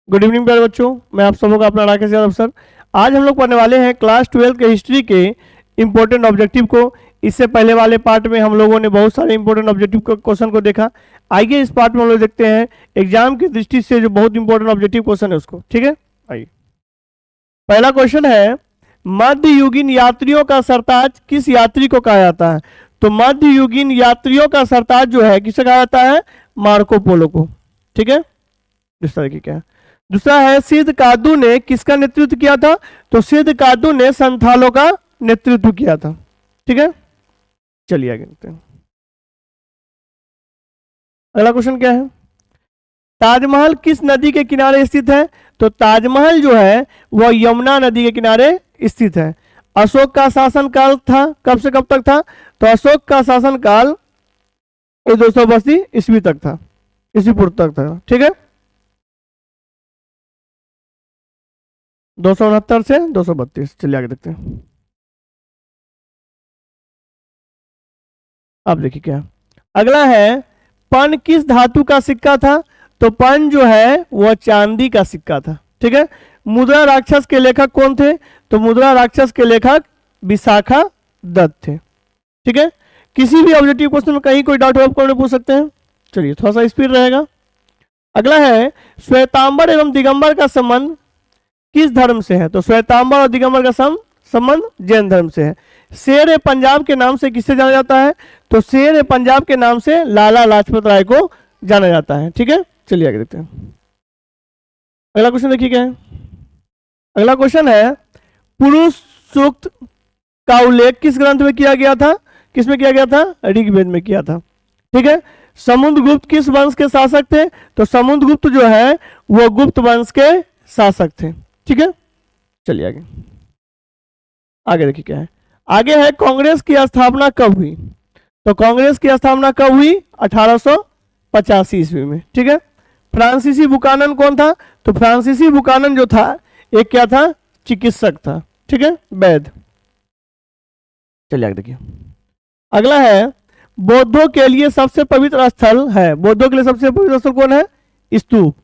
Good evening प्यारे बच्चों, मैं आप सबों का अपना राकेश यादव सर। आज हम लोग पढ़ने वाले हैं क्लास 12 के हिस्ट्री के इंपॉर्टेंट ऑब्जेक्टिव को। इससे पहले वाले पार्ट में हम लोगों ने बहुत सारे इंपॉर्टेंट ऑब्जेक्टिव क्वेश्चन को देखा। आइए इस पार्ट में हम लोग देखते हैं एग्जाम की दृष्टि से जो बहुत इंपॉर्टेंट ऑब्जेक्टिव क्वेश्चन है उसको। ठीक है, आइए। पहला क्वेश्चन है, मध्ययुगीन यात्रियों का सरताज किस यात्री को कहा जाता है? तो मध्ययुगीन यात्रियों का सरताज जो है किसे कहा जाता है? मार्को पोलो को। ठीक है, दूसरा देखिए क्या है। दूसरा है, सिद्ध कादू ने किसका नेतृत्व किया था? तो सिद्ध कादू ने संथालों का नेतृत्व किया था। ठीक है, चलिए आगे देखते हैं। अगला क्वेश्चन क्या है, ताजमहल किस नदी के किनारे स्थित है? तो ताजमहल जो है वह यमुना नदी के किनारे स्थित है। अशोक का शासनकाल था, कब से कब तक था? तो अशोक का शासनकाल 282 ईस्वी तक था, ईस्वी पूर्व तक था। ठीक है, 269 से 232। चलिए आगे देखते हैं। अब देखिए क्या अगला है, पन किस धातु का सिक्का था? तो पन जो है वह चांदी का सिक्का था। ठीक है, मुद्रा राक्षस के लेखक कौन थे? तो मुद्रा राक्षस के लेखक विशाखा दत्त थे। ठीक है, किसी भी ऑब्जेक्टिव क्वेश्चन में कहीं कोई डाउट हो आपको पूछ सकते हैं। चलिए थोड़ा सा स्पीड रहेगा। अगला है, श्वेतांबर एवं दिगंबर का संबंध किस धर्म से है? तो श्वेतांबर और दिगंबर का संबंध जैन धर्म से है। शेर ए पंजाब के नाम से किससे जाना जाता है? तो शेर ए पंजाब के नाम से लाला लाजपत राय को जाना जाता है। ठीक है, चलिए आगे देखते हैं। अगला क्वेश्चन देखिए क्या है। अगला क्वेश्चन है, पुरुष सूक्त का उल्लेख किस ग्रंथ में किया गया था? किस में किया गया था? ऋग्वेद में किया था। ठीक है, समुद्रगुप्त किस वंश के शासक थे? तो समुद्रगुप्त जो है वो गुप्त वंश के शासक थे। ठीक है, चलिए आगे। आगे देखिए क्या है। आगे है, कांग्रेस की स्थापना कब हुई? तो कांग्रेस की स्थापना कब हुई? 1885 ईस्वी में। ठीक है, फ्रांसीसी बुकानन कौन था? तो फ्रांसीसी बुकानन जो था एक क्या था? चिकित्सक था। ठीक है, वैद्य। चलिए आगे देखिए। अगला है, बौद्धों के लिए सबसे पवित्र स्थल है। बौद्धों के लिए सबसे पवित्र स्थल कौन है? स्तूप।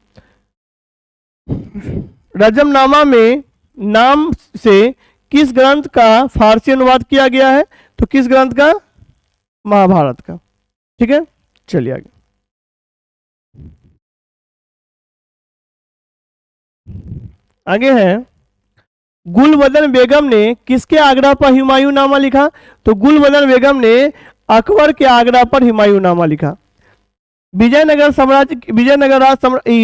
रजमनामा में नाम से किस ग्रंथ का फारसी अनुवाद किया गया है? तो किस ग्रंथ का? महाभारत का। ठीक है, चलिए आगे। आगे है, गुलबदन बेगम ने किसके आग्रह पर हुमायूं नामा लिखा? तो गुलबदन बेगम ने अकबर के आग्रह पर हुमायूं नामा लिखा। विजयनगर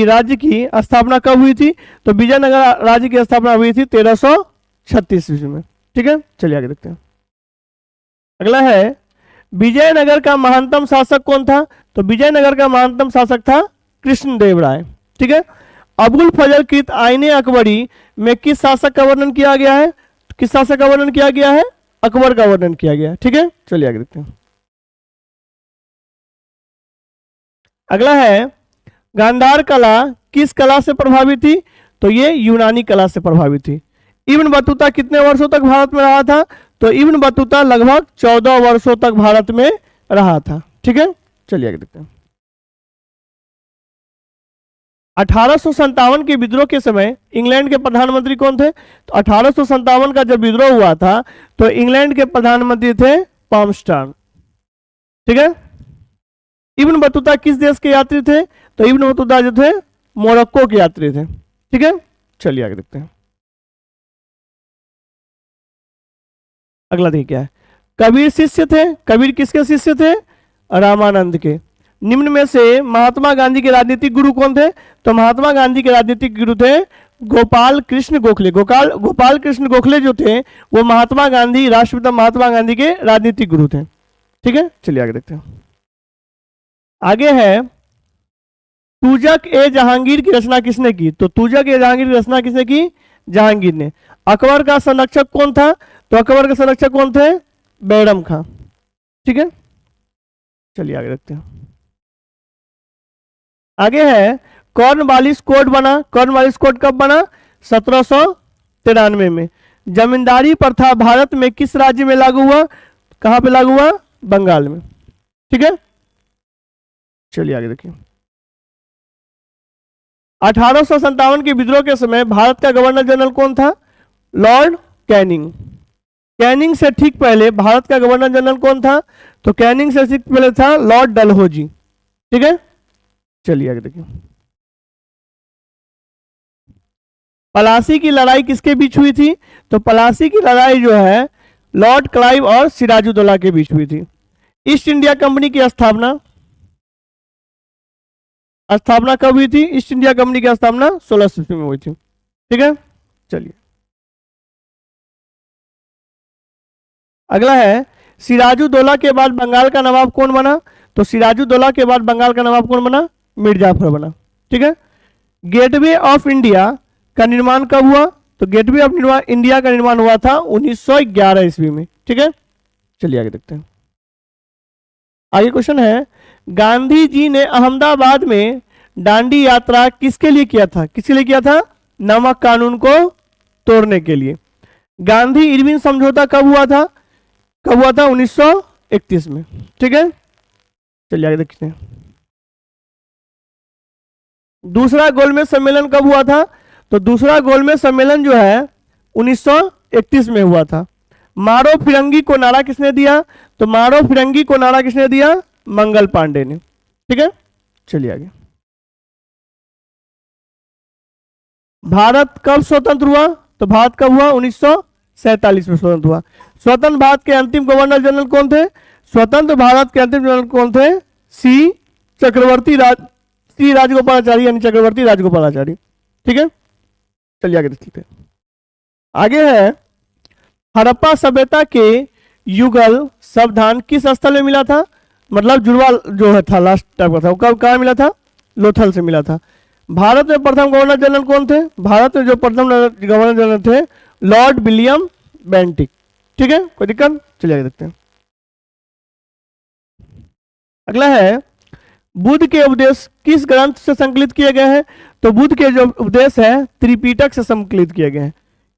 राज्य की स्थापना कब हुई थी? तो विजयनगर राज्य की स्थापना हुई थी 1336 ईस्वी में। ठीक है, चलिए आगे देखते हैं। अगला है, विजयनगर का महानतम शासक कौन था? तो विजयनगर का महानतम शासक था कृष्णदेव राय। ठीक है, अबुल फजल कृत आईने अकबरी में किस शासक का वर्णन किया गया है? किस शासक का वर्णन किया गया है? अकबर का वर्णन किया गया है। ठीक है, चलिए आगे देखते हैं। अगला है, गांधार कला किस कला से प्रभावित थी? तो ये यूनानी कला से प्रभावित थी। इब्न बतूता कितने वर्षों तक भारत में रहा था? तो इब्न बतूता लगभग 14 वर्षों तक भारत में रहा था। ठीक है, चलिए आगे देखते हैं। 1857 के विद्रोह के समय इंग्लैंड के प्रधानमंत्री कौन थे? तो 1857 का जब विद्रोह हुआ था तो इंग्लैंड के प्रधानमंत्री थे पामस्टर्न। ठीक है, इब्न बतूता किस देश के यात्री थे? तो इब्न बतूता जो थे मोरक्को के यात्री थे। ठीक है, चलिए आगे देखते हैं। अगला देखिए क्या है। कबीर शिष्य थे। कबीर किसके शिष्य थे? रामानंद के। निम्न में से महात्मा गांधी के राजनीतिक गुरु कौन थे? तो महात्मा गांधी के राजनीतिक गुरु थे गोपाल कृष्ण गोखले। गोपाल कृष्ण गोखले जो थे वो महात्मा गांधी, राष्ट्रपिता महात्मा गांधी के राजनीतिक गुरु थे। ठीक है, चलिए आगे देखते हैं। आगे है, तुजक ए जहांगीर की रचना किसने की? तो तुजक ए जहांगीर की रचना किसने की? जहांगीर ने। अकबर का संरक्षक कौन था? तो अकबर के संरक्षक कौन थे? बैरम खां। ठीक है, चलिए आगे देखते हैं। आगे है, कॉर्नवालिस कोड बना। कॉर्नवालिस कोड कब बना? 1793 में। जमींदारी प्रथा भारत में किस राज्य में लागू हुआ? कहां पे लागू हुआ? बंगाल में। ठीक है, चलिए आगे देखिए। 1857 के विद्रोह के समय भारत का गवर्नर जनरल कौन था? Lord Canning. कैनिंग से ठीक पहले भारत का गवर्नर जनरल कौन था? तो कैनिंग से ठीक पहले था लॉर्ड डलहौजी। ठीक है, चलिए आगे देखिए। पलासी की लड़ाई किसके बीच हुई थी? तो पलासी की लड़ाई जो है लॉर्ड क्लाइव और सिराजुद्दौला के बीच हुई थी। ईस्ट इंडिया कंपनी की स्थापना स्थापना कब हुई थी? ईस्ट इंडिया कंपनी की स्थापना 1600 ईस्वी में हुई थी। ठीक है, चलिए अगला है सिराजुद्दौला के बाद बंगाल का नवाब कौन बना? तो सिराजुद्दौला के बाद बंगाल का नवाब कौन बना? मीर जाफर बना। ठीक है, गेटवे ऑफ इंडिया का निर्माण कब हुआ? तो गेटवे ऑफ इंडिया का निर्माण हुआ था 1911 ईस्वी में। ठीक है, चलिए आगे देखते हैं। आगे क्वेश्चन है, गांधी जी ने अहमदाबाद में दांडी यात्रा किसके लिए किया था? किसके लिए किया था? नमक कानून को तोड़ने के लिए। गांधी इरविन समझौता कब हुआ था? कब हुआ था? 1931 में। ठीक है, चलिए आगे देखते हैं। दूसरा गोलमेज सम्मेलन कब हुआ था? तो दूसरा गोलमेज सम्मेलन जो है 1931 में हुआ था। मारो फिरंगी को नारा किसने दिया? तो मारो फिरंगी को नारा किसने दिया? मंगल पांडे ने। ठीक है, चलिए आगे। भारत कब स्वतंत्र हुआ? तो भारत कब हुआ? 1947 में स्वतंत्र हुआ। स्वतंत्र भारत के अंतिम गवर्नर जनरल कौन थे? स्वतंत्र भारत के अंतिम जनरल कौन थे? सी राजगोपालाचारी, यानी चक्रवर्ती राजगोपालाचारी। ठीक है, चलिए आगे देखते हैं। आगे है, हड़प्पा सभ्यता के युगल सावधान किस स्थल में मिला था? मतलब जुड़वा जो है था लास्ट टाइप का था, वो कब कहाँ मिला था? लोथल से मिला था। भारत में प्रथम गवर्नर जनरल कौन थे? भारत में जो प्रथम गवर्नर जनरल थे लॉर्ड विलियम बेंटिक। ठीक है, कोई दिक्कत? चलिए आगे देखते हैं। अगला है, बुद्ध के उपदेश किस ग्रंथ से संकलित किए गए हैं? तो बुद्ध के जो उपदेश है त्रिपिटक से संकलित किए गए हैं।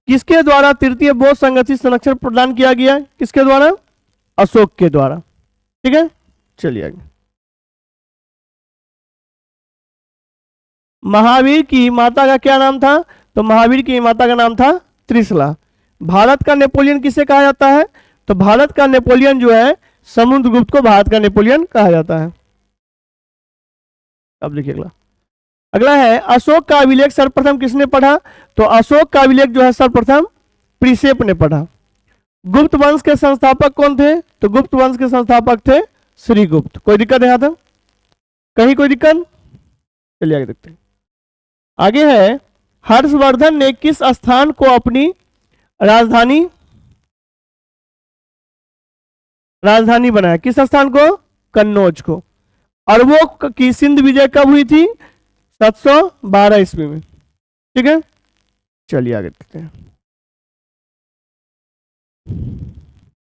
किसके द्वारा तृतीय बौद्ध संगठित संरक्षण प्रदान किया गया? किसके द्वारा? अशोक के द्वारा। ठीक है, चलिए आगे। महावीर की माता का क्या नाम था? तो महावीर की माता का नाम था त्रिशला। भारत का नेपोलियन किसे कहा जाता है? तो भारत का नेपोलियन जो है समुद्रगुप्त को भारत का नेपोलियन कहा जाता है। अब देखिए अगला। अगला है, अशोक का अभिलेख सर्वप्रथम किसने पढ़ा? तो अशोक का अभिलेख जो है सर्वप्रथम प्रिसेप ने पढ़ा। गुप्त वंश के संस्थापक कौन थे? तो गुप्त वंश के संस्थापक थे श्रीगुप्त। कोई दिक्कत है यहां तक? कहीं कोई दिक्कत? चलिए आगे देखते हैं। आगे है, हर्षवर्धन ने किस स्थान को अपनी राजधानी बनाया? किस स्थान को? कन्नौज को। और वो की सिंध विजय कब हुई थी? 712 ईस्वी में। ठीक है, चलिए आगे देखते हैं।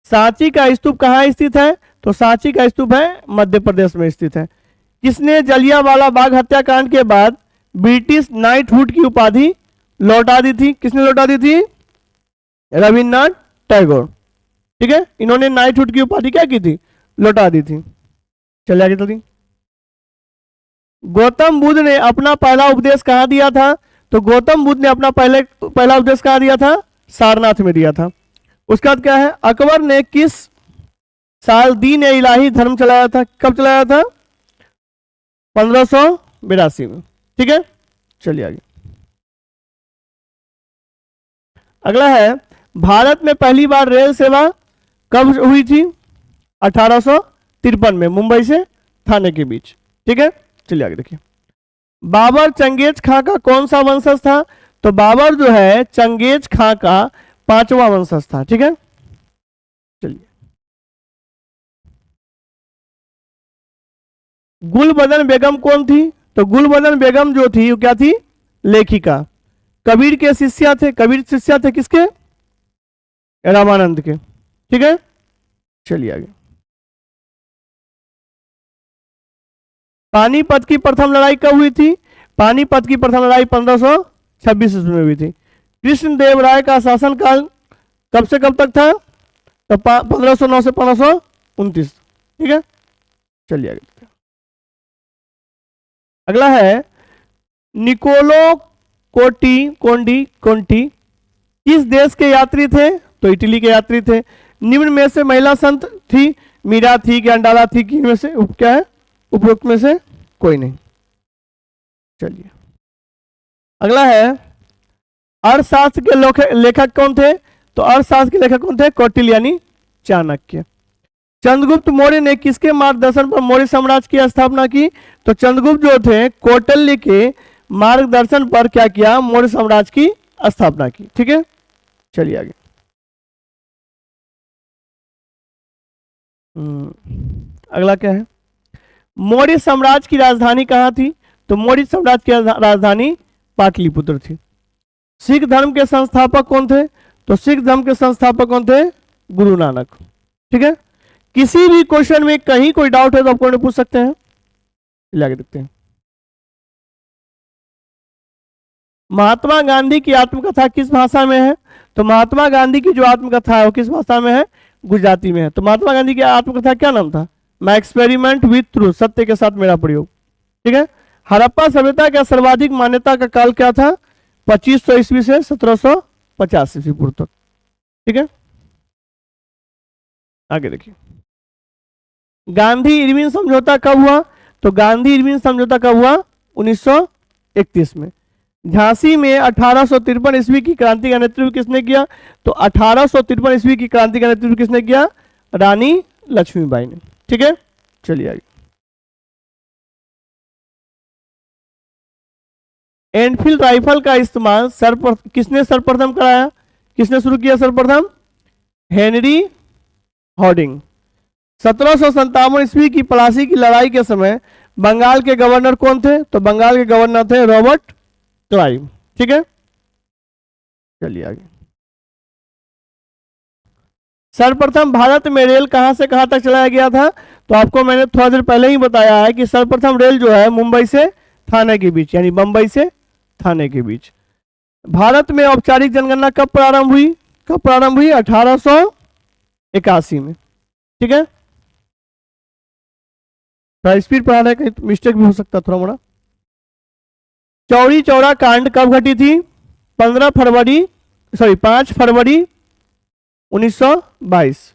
सांची का स्तूप कहाँ स्थित है? तो सांची का स्तूप है मध्य प्रदेश में स्थित है। किसने जलियांवाला बाग हत्याकांड के बाद ब्रिटिश नाइटहुड की उपाधि लौटा दी थी? किसने लौटा दी थी? रविन्द्रनाथ टैगोर। ठीक है, इन्होंने नाइटहुड की उपाधि क्या की थी? लौटा दी थी। चलिए आगे चलती। गौतम बुद्ध ने अपना पहला उपदेश कहाँ दिया था? तो गौतम बुद्ध ने अपना पहला उपदेश कहाँ दिया था? सारनाथ में दिया था। उसके बाद क्या है, अकबर ने किस साल दीन ए इलाही धर्म चलाया था? कब चलाया था? 1582 में। ठीक है, चलिए आगे। अगला है, भारत में पहली बार रेल सेवा कब हुई थी? 1853 में, मुंबई से थाने के बीच। ठीक है, चलिए आगे देखिए। बाबर चंगेज खां का कौन सा वंशज था? तो बाबर जो है चंगेज खां का 5वां वंशज था। ठीक है, चलिए। गुलबदन बेगम कौन थी? तो गुलबदन बेगम जो थी वो क्या थी? लेखिका। कबीर के शिष्या थे। कबीर शिष्या थे किसके? रामानंद के। ठीक है, चलिए आगे। पानीपत की प्रथम लड़ाई कब हुई थी? पानीपत की प्रथम लड़ाई 1526 ईस्वी में हुई थी। कृष्णदेव राय का शासनकाल कब से कब तक था? तो 1509 से 1529। ठीक है, चलिए आगे। अगला है, निकोलो कोंटी किस देश के यात्री थे? तो इटली के यात्री थे। निम्न में से महिला संत थी? मीरा थी, ज्ञानडाला थी, कि इनमें से क्या है? उपरोक्त में से कोई नहीं। चलिए अगला है, अर्थशास्त्र के लेखक कौन थे? तो अर्थशास्त्र के लेखक कौन थे? कौटिल्य यानी चाणक्य। चंद्रगुप्त मौर्य ने किसके मार्गदर्शन पर मौर्य साम्राज्य की स्थापना की? तो चंद्रगुप्त जो थे कौटिल्य के मार्गदर्शन पर क्या किया? मौर्य साम्राज्य की स्थापना की। ठीक है, चलिए आगे। अगला क्या है? मौर्य साम्राज्य की राजधानी कहाँ थी? तो मौर्य साम्राज्य की राजधानी पाटलिपुत्र थी। सिख धर्म के संस्थापक कौन थे? तो सिख धर्म के संस्थापक कौन थे? गुरु नानक। ठीक है, किसी भी क्वेश्चन में कहीं कोई डाउट है तो आपको पूछ सकते हैं। आगे देखते हैं। महात्मा गांधी की आत्मकथा किस भाषा में है? तो महात्मा गांधी की जो आत्मकथा है वो किस भाषा में है? गुजराती में है। तो महात्मा गांधी की आत्मकथा क्या नाम था? माय एक्सपेरिमेंट विथ ट्रूथ, सत्य के साथ मेरा प्रयोग। ठीक है, हड़प्पा सभ्यता का सर्वाधिक मान्यता का काल क्या था? 2500 ईस्वी से 1750 ईस्वी पूर्व तक। ठीक है, आगे देखिए। गांधी इरविन समझौता कब हुआ? तो गांधी इरविन समझौता कब हुआ? 1931 में। झांसी में 1853 ईस्वी की क्रांति का नेतृत्व किसने किया? तो 1853 ईस्वी की क्रांति का नेतृत्व किसने किया? रानी लक्ष्मीबाई ने। ठीक है, चलिए आगे। एनफील्ड राइफल का इस्तेमाल किसने सर्वप्रथम कराया? किसने शुरू किया सर्वप्रथम? Henry Harding. 1757 ईस्वी की प्लासी की लड़ाई के समय बंगाल के गवर्नर कौन थे? तो बंगाल के गवर्नर थे रॉबर्ट क्लाइव। ठीक है, चलिए आगे। सर्वप्रथम भारत में रेल कहां से कहां तक चलाया गया था? तो आपको मैंने थोड़ा देर पहले ही बताया है कि सर्वप्रथम रेल जो है मुंबई से थाने के बीच, यानी बंबई से थाने के बीच। भारत में औपचारिक जनगणना कब प्रारंभ हुई? 1881 में। ठीक है, स्पीड पढ़ा रहे, कहीं मिस्टेक भी हो सकता थोड़ा मोड़ा। चौरी चौरा कांड कब घटी थी? 5 फरवरी 1922।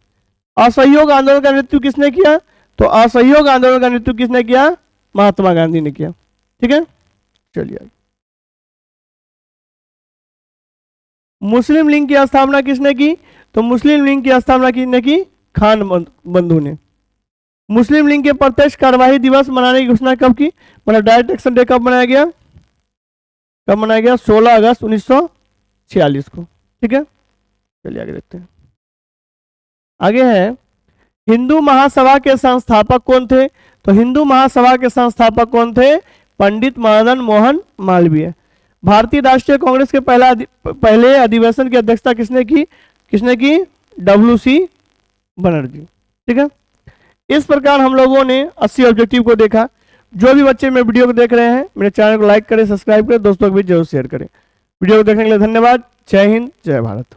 असहयोग आंदोलन का नेतृत्व किसने किया? तो असहयोग आंदोलन का नेतृत्व किसने किया? महात्मा गांधी ने किया। ठीक है, चलिए आगे। मुस्लिम लीग की स्थापना किसने की? तो मुस्लिम लीग की स्थापना किसने की? खान बंधु ने। मुस्लिम लीग के प्रत्यक्ष कार्यवाही दिवस मनाने की घोषणा कब की? मतलब डायरेक्ट एक्शन डे कब मनाया गया? कब मनाया गया? 16 अगस्त 1946 को। ठीक है, चलिए आगे देखते हैं। आगे है, हिंदू महासभा के संस्थापक कौन थे? तो हिंदू महासभा के संस्थापक कौन थे? पंडित मदन मोहन मालवीय। भारतीय राष्ट्रीय कांग्रेस के पहले अधिवेशन की अध्यक्षता किसने की? WC बनर्जी। ठीक है, इस प्रकार हम लोगों ने 80 ऑब्जेक्टिव को देखा। जो भी बच्चे मेरे वीडियो को देख रहे हैं, मेरे चैनल को लाइक करें, सब्सक्राइब करें, दोस्तों को भी जरूर शेयर करें। वीडियो को देखने के लिए धन्यवाद। जय हिंद, जय भारत।